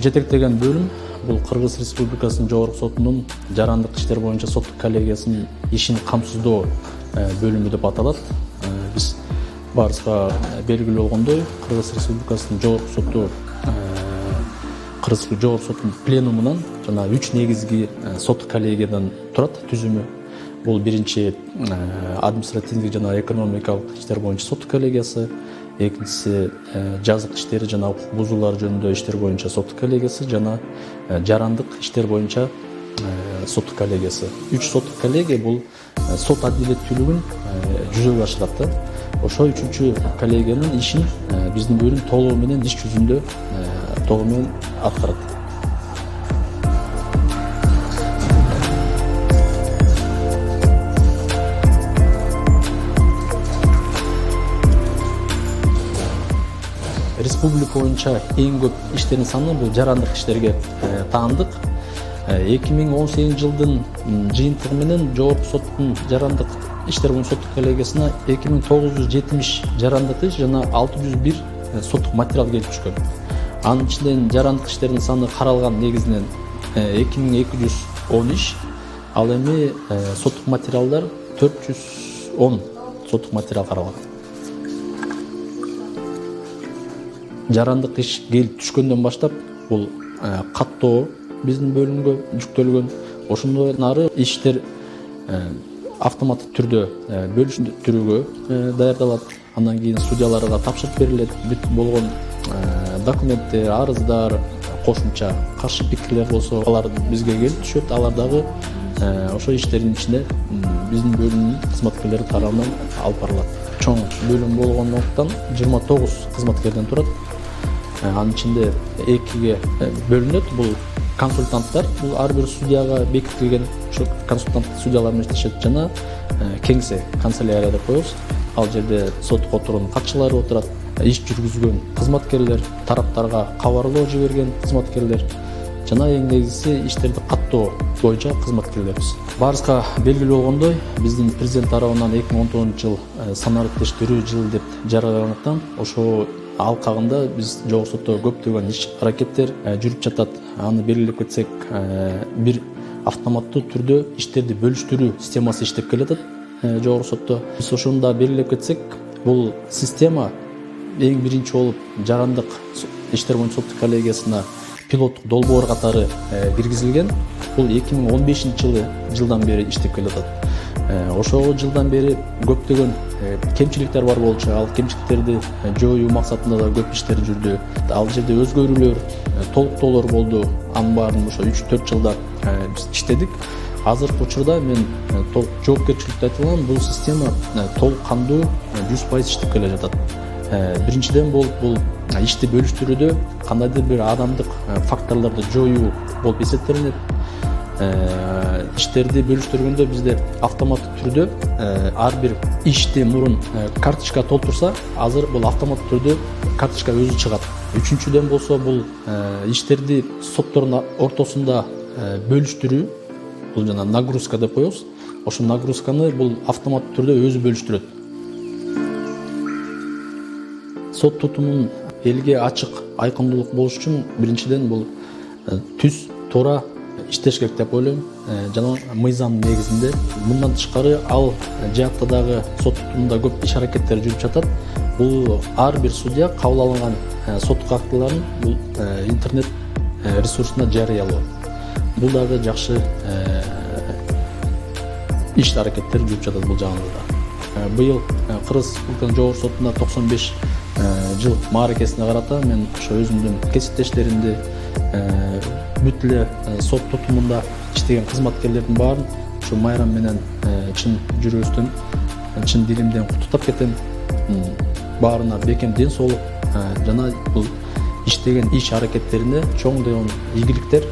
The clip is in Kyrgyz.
жетектеген бөлүм бул Кыргыз Республикасынын Жогорку сотунун жарандык иштер боюнча соттук коллегиясынын ишин камсыздоо бөлүмү деп аталат. Биз баарыбызга белгилүү болгондой, Кыргыз Республикасынын Жогорку соту Кыргыз Жогорку сотунун пленумунан жана 3 негизги соттук коллегиядан турат түзүмү. Бул биринчи административдик жана экономикалык иштер боюнча соттук коллегиясы, экинчиси жазык иштери жана укук бузуулар жөнүндө иштер боюнча соттук коллегиясы жана жарандык иштер боюнча соттук коллегиясы. 3 соттук коллегия бул сот адилеттүүлүгүн жүзөгө ашырат да. Ошо 3 коллегиянын ишин биздин бөлүм толугу менен иш жүзүндө толугу менен аткарат. Республика боюнча эң көп иштердин саны бул жарандык иштерге таандык. 2018 жылдын жыйынтыгы менен Жогорку соттун жарандык иштер боюнча соттук коллегиясына 2970 жарандык иш жана 601 соттук материал келип түшкөн. Анын ичинен жарандык иштердин саны каралган негизинен 2210 иш, ал эми соттук материалдар 410 соттук материал каралган. Жарандык иш келип түшкөндөн баштап бул каттоо биздин бөлүмгө жүктөлгөн. Ошондон ары иштер автоматтык түрдө бөлүштүрүүгө даярдалат. Андан кийин судьяларга тапшырып берилет. Бүт болгон документтер, арыздар, кошумча каршы пикирлер болсо, алар бизге келип түшөт. Алар дагы ошо иштердин ичинде биздин бөлүмдүн кызматкерлери тарабынан алып барылат. Чоң бөлүм болгондуктан 29 кызматкерден турат. Анын ичинде экиге бөлүнөт. Бул консультанттар, бул ар бир судьяга бекитилген ошо консультант судьялар менен иштешет жана кеңсе, канцелярия деп коебуз. Ал жерде сот которунун катчылары отурат, иш жүргүзгөн кызматкерлер, тараптарга кабарлоо жиберген кызматкерлер жана эң негизгиси иштерди каттоо боюнча кызматкерлерибиз. Баарыбызга белгилүү болгондой, биздин президент тарабынан 2019 жыл санариптештирүү жылы деп жарыялангандыктан, ошо алкагында биз Жогорку сотто көптөгөн иш аракеттер жүрүп жатат. Аны белгилеп кетсек, бир автоматтуу түрдө иштерди бөлүштүрүү системасы иштеп келатат Жогорку сотто. Биз ошону да белгилеп кетсек, бул система эң биринчи болуп жарандык иштер боюнча соттук коллегиясына пилоттук долбоор катары киргизилген. Бул 2015 жылдан бери иштеп келатат. Ошол жылдан бери көптөгөн кемчиликтер бар болчу. Ал кемчиликтерди жоюу максатында да көп иштер жүрдү. Ал жерде өзгөрүүлөр, толуктоолор болду. Анын баарын ошо 3-4 жылда биз иштедик. Азыркы учурда мен жоопкерчиликте айта алам, бул система толук кандуу 100% иштеп келе жатат. Биринчиден бул ишти бөлүштүрүүдө кандайдыр бир адамдык факторлорду жоюу болуп эсептелинет. Иштерди бөлүштүргөндө бизде автоматтык түрдө ар бир ишти мурун карточка толтурса, азыр бул автоматтык түрдө карточка өзү чыгат. Үчүнчүдөн болсо бул иштерди соттордун ортосунда бөлүштүрүү, бул жана нагрузка деп коебуз. Ошол нагрузканы бул автоматтык түрдө өзү бөлүштүрөт. Сот тутумун элге ачык, айкындуулук болуш үчүн биринчиден бул түз, туура иштеш керек деп ойлойм. Жана мыйзамдын негизинде. Мындан тышкары ал жаакта дагы сот тутумунда көп иш аракеттер жүрүп жатат. Бул ар бир судья кабыл алынган соттук актыларын бул интернет ресурсуна жарыялоо. Бул дагы жакшы иш аракеттер жүрүп жатат бул жагында. Быйыл Кыргыз Республикасынын Жогорку сотуна 95 жыл мааракесине карата мен ошо өзүмдүн кесиптештеримди бүт эле сот тутумунда иштеген кызматкерлердин баарын ушу майрам менен чын жүрөгүмдөн, чын дилимден куттуктап кетем. Баарына бекем ден соолук жана бул иштеген иш аракеттерине чоң игиликтер